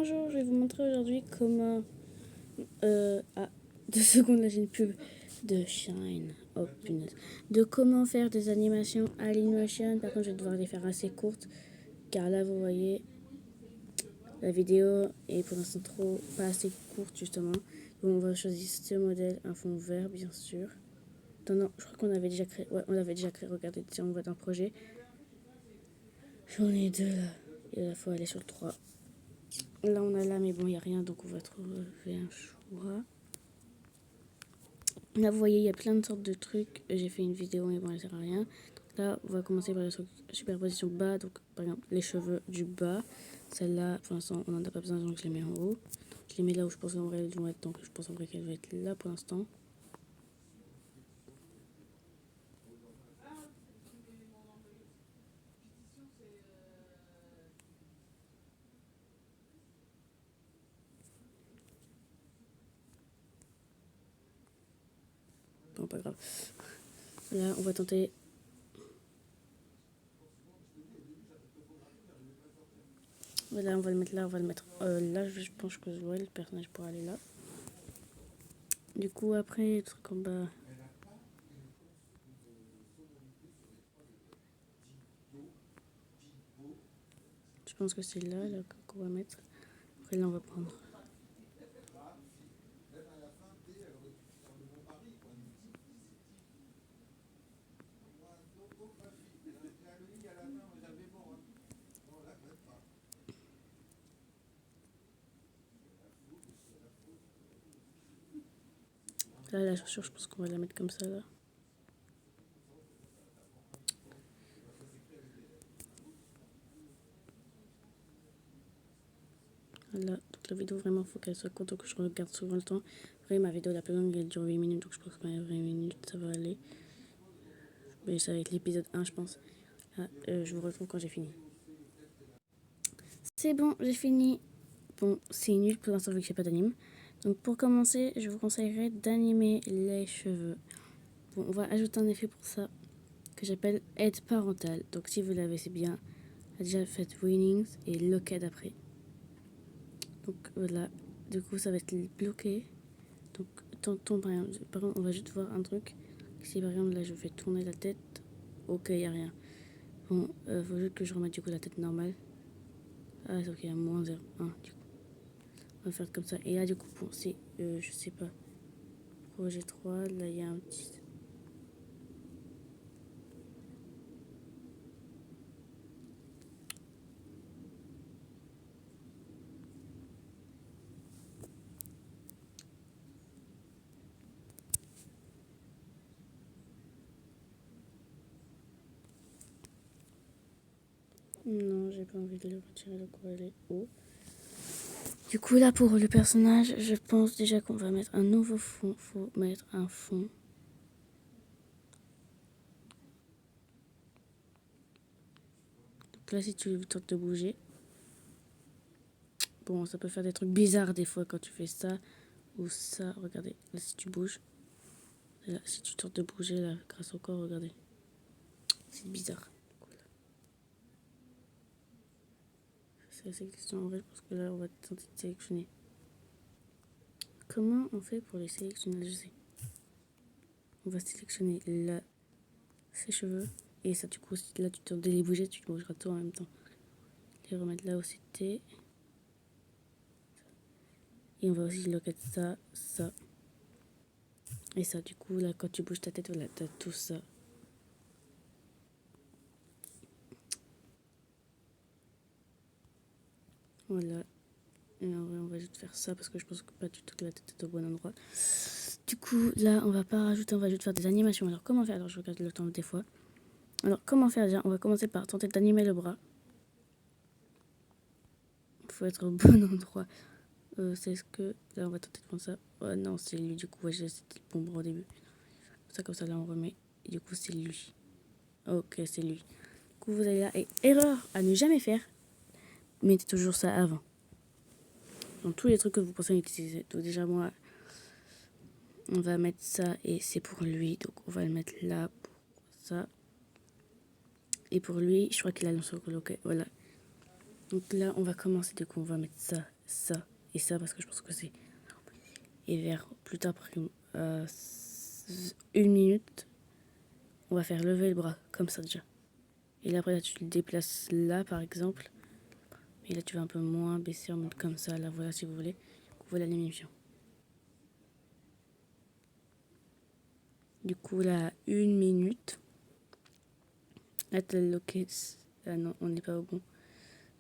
Bonjour, je vais vous montrer aujourd'hui comment... 2 secondes, là j'ai une pub de Shine. Oh punaise. De comment faire des animations à Dailymotion. Par contre, je vais devoir les faire assez courtes. Car là, vous voyez, la vidéo est pour l'instant pas assez courte justement. Donc on va choisir ce modèle, un fond vert bien sûr. Attends, non, je crois qu'on avait déjà créé. Ouais, on l'avait déjà créé. Regardez, si on voit un projet. J'en ai deux là. Et là, il faut aller sur le 3. Là, on a là, mais bon, il n'y a rien, donc on va trouver un choix. Là, vous voyez, il y a plein de sortes de trucs. J'ai fait une vidéo, mais bon, elle sert à rien. Là, on va commencer par la superposition bas. Donc, par exemple, les cheveux du bas. Celle-là, pour l'instant, on n'en a pas besoin, donc je les mets en haut. Je les mets là où je pense qu'elles vont être. Donc, je pense en vrai qu'elles vont être là pour l'instant. Bon, pas grave. Là, on va tenter. Voilà, on va le mettre là, on va le mettre là. Je pense que le personnage pourra aller là. Du coup, après, le truc en bas. Je pense que c'est là qu'on va mettre. Après, là, on va prendre. Là, la chaussure, je pense qu'on va la mettre comme ça, là. Voilà, donc la vidéo, vraiment, il faut qu'elle soit courte, donc je regarde souvent le temps. Après, ma vidéo la plus longue, elle dure 8 minutes, donc je pense qu'en 20 minutes, ça va aller. Mais ça va être l'épisode 1, je pense. Là, je vous retrouve quand j'ai fini. C'est bon, j'ai fini. Bon, c'est nul pour l'instant vu que j'ai pas d'anime. Donc pour commencer, je vous conseillerais d'animer les cheveux. Bon, on va ajouter un effet pour ça que j'appelle aide parentale. Donc si vous l'avez, c'est bien. Déjà faites Winnings et Locked après. Donc voilà, du coup ça va être bloqué. Donc tantôt par exemple, on va juste voir un truc. Si par exemple là je fais tourner la tête, ok, y a rien. Bon, faut juste que je remette du coup la tête normale. Ah, c'est ok, il y a moins 0,1 du coup. On va faire comme ça. Et là du coup, bon, c'est, je sais pas, projet 3, là il y a un petit... Non, j'ai pas envie de le retirer, donc on va aller haut. Du coup, là, pour le personnage, je pense déjà qu'on va mettre un nouveau fond. Faut mettre un fond. Donc là, si tu tentes de bouger, bon, ça peut faire des trucs bizarres des fois quand tu fais ça ou ça. Regardez, là, si tu bouges, là, si tu tentes de bouger, là, grâce au corps, regardez, c'est bizarre. C'est assez question en vrai, parce que là, on va tenter de sélectionner. Comment on fait pour les sélectionner? Je sais. On va sélectionner là, ses cheveux. Et ça, du coup, là, tu tentes de les bouger, tu bougeras tout en même temps. Les remettre là où c'était. Et on va aussi loquer ça, ça. Et ça, du coup, là, quand tu bouges ta tête, voilà, t'as tout ça. Voilà. Et en vrai, on va juste faire ça parce que je pense que pas du tout que la tête est au bon endroit. Du coup, là, on va pas rajouter, on va juste faire des animations. Alors, comment faire? Alors, je regarde le temps des fois. Alors, comment faire déjà? On va commencer par tenter d'animer le bras. Il faut être au bon endroit. C'est ce que. Là, on va tenter de prendre ça. Oh non, c'est lui. Du coup, ouais, c'était le bon bras au début. Ça, comme ça, là, on remet. Et du coup, c'est lui. Ok, c'est lui. Du coup, vous allez là. Et erreur à ne jamais faire. Mettez toujours ça avant. Dans tous les trucs que vous pensez utiliser. Donc, déjà, moi, on va mettre ça et c'est pour lui. Donc, on va le mettre là pour ça. Et pour lui, je crois qu'il a le sur coloqué. Voilà. Donc là, on va commencer. Du coup, on va mettre ça, ça et ça parce que je pense que c'est. Et vers plus tard, par exemple, 1 minute, on va faire lever le bras comme ça déjà. Et là, après, là, tu le déplaces là, par exemple. Et là, tu vas un peu moins baisser en mode comme ça. Là, voilà, si vous voulez. Voilà l'animation. Du coup, là, 1 minute. Là, t'as le loquet. Ah non, on n'est pas au bon.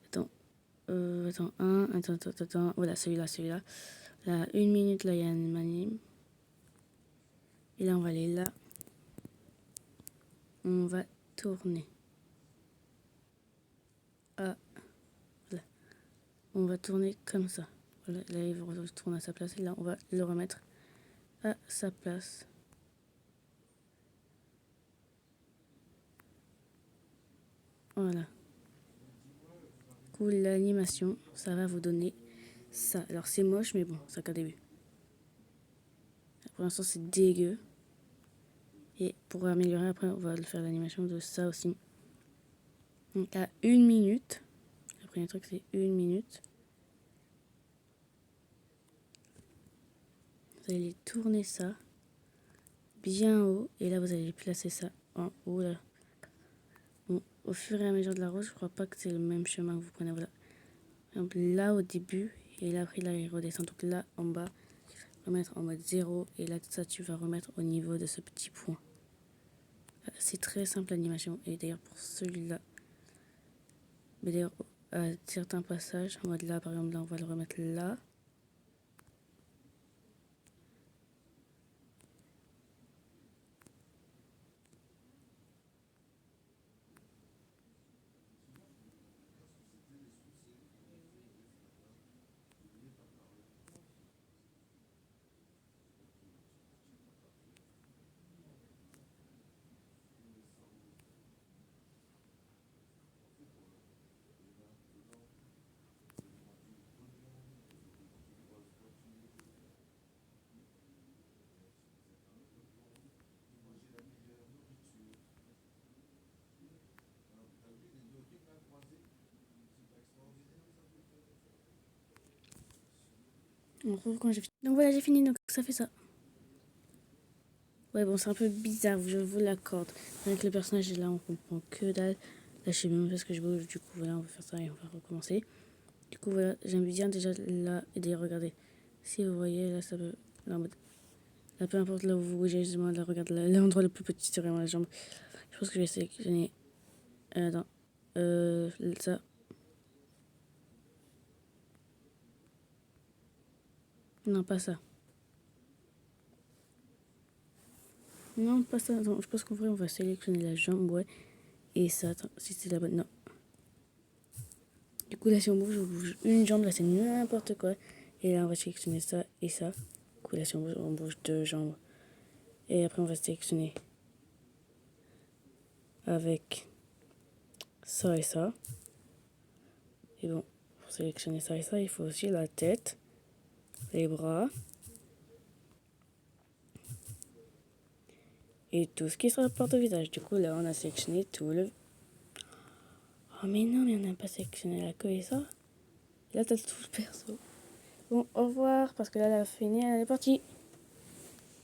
Attends. Attends. Voilà, celui-là. Là, 1 minute, là, il y a une anime. Et là, on va aller là. On va tourner. Ah, voilà. On va tourner comme ça. Voilà, là, il va retourner à sa place. Et là, on va le remettre à sa place. Voilà. Du coup, l'animation, ça va vous donner ça. Alors, c'est moche, mais bon, ça qu'à début. Pour l'instant, c'est dégueu. Et pour améliorer, après, on va faire l'animation de ça aussi. Donc, à 1 minute. Le premier truc, c'est 1 minute. Vous allez tourner ça bien haut. Et là, vous allez placer ça en haut, là. Bon, au fur et à mesure de la rose, je crois pas que c'est le même chemin que vous prenez. Voilà. Donc là, au début. Et là, après, là, il redescend. Donc là, en bas, remettre en mode 0. Et là, ça, tu vas remettre au niveau de ce petit point. C'est très simple l'animation. Et d'ailleurs, pour celui-là, mais d'ailleurs, à certains passages, en mode là, par exemple, là, on va le remettre là. On retrouve quand j'ai fini. Donc voilà, j'ai fini. Donc ça fait ça. Ouais, bon, c'est un peu bizarre, je vous l'accorde. Avec le personnage, là, on comprend que dalle. Là, je sais même pas ce que je bouge. Du coup, voilà, on va faire ça et on va recommencer. Du coup, voilà, j'aime bien déjà là. Et d'ailleurs, regardez. Si vous voyez, là, ça peut. Là, en mode, là, peu importe là où vous bougez, justement, là, regarde, l'endroit le plus petit, c'est vraiment la jambe. Je pense que je vais sélectionner. Attends. Ça. Non, pas ça. Non, pas ça. Attends, je pense qu'en vrai, on va sélectionner la jambe, ouais. Et ça, attends, si c'est la bonne. Non. Du coup, là, si on bouge une jambe, là, c'est n'importe quoi. Et là, on va sélectionner ça et ça. Du coup, là, si on bouge 2 jambes. Et après, on va sélectionner avec ça et ça. Et bon, pour sélectionner ça et ça, il faut aussi la tête, les bras et tout ce qui se rapporte au visage. Du coup, là, on a sélectionné tout le... Oh, mais non, mais on n'a pas sélectionné la queue et ça. Là, t'as tout le perso. Bon, au revoir, parce que là, la fini, elle est partie.